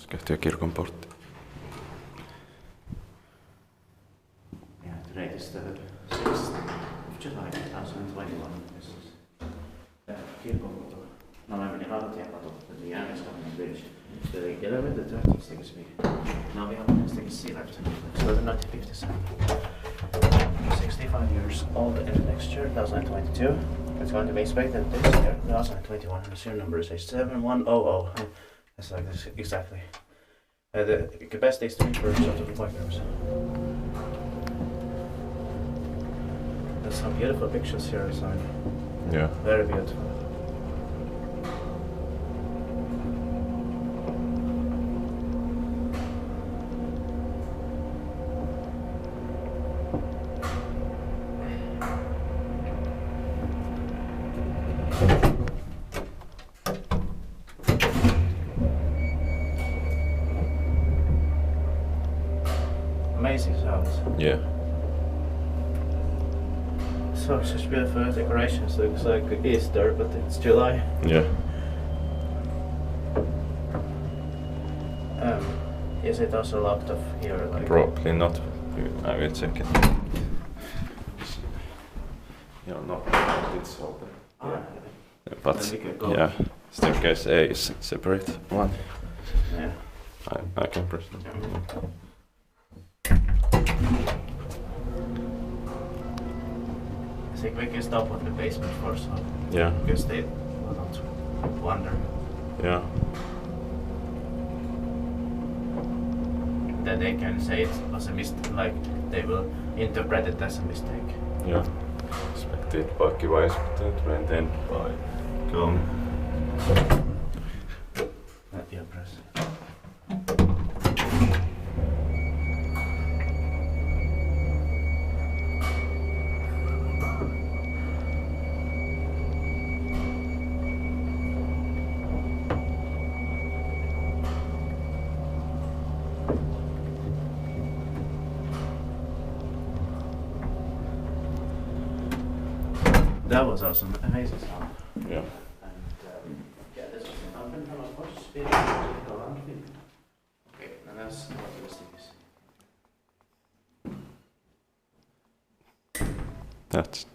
Kehtyä kirkon portti. Yeah, today is the 6th of July 2021. This is Kirkonkatu. No, I mean Rautatienkatu, the Järviskaupungin bridge. The 11th and 13th takes me. Now we have the next thing is sea left. So the 1957. 65 years old in next year, 2022. It's going to be inspected this year, 2021. The serial number is 7100. It's like this, exactly. The capacity is 3 persons of the bikers. There's some beautiful pictures here, so Yeah. very beautiful. Amazing sounds. Yeah. So such beautiful decorations. Looks like Easter, but it's July. Yeah. Is it also locked off here? Like Probably not. I will check it. Yeah, no, it's open. Yeah. But Then we can go. yeah, staircase A is separate one. Yeah. I can press it. I think we can stop at the basement first, so Yeah. because they will not wonder. Yeah. Then they can say it was a mistake, like they will interpret it as a mistake. Yeah. Inspected parkkivaisuudet maintained by Kone. Yeah, press. That was awesome, amazing sound. Yeah. And yeah, this was an open from a watch speed. Okay, and that's what the listing is. That's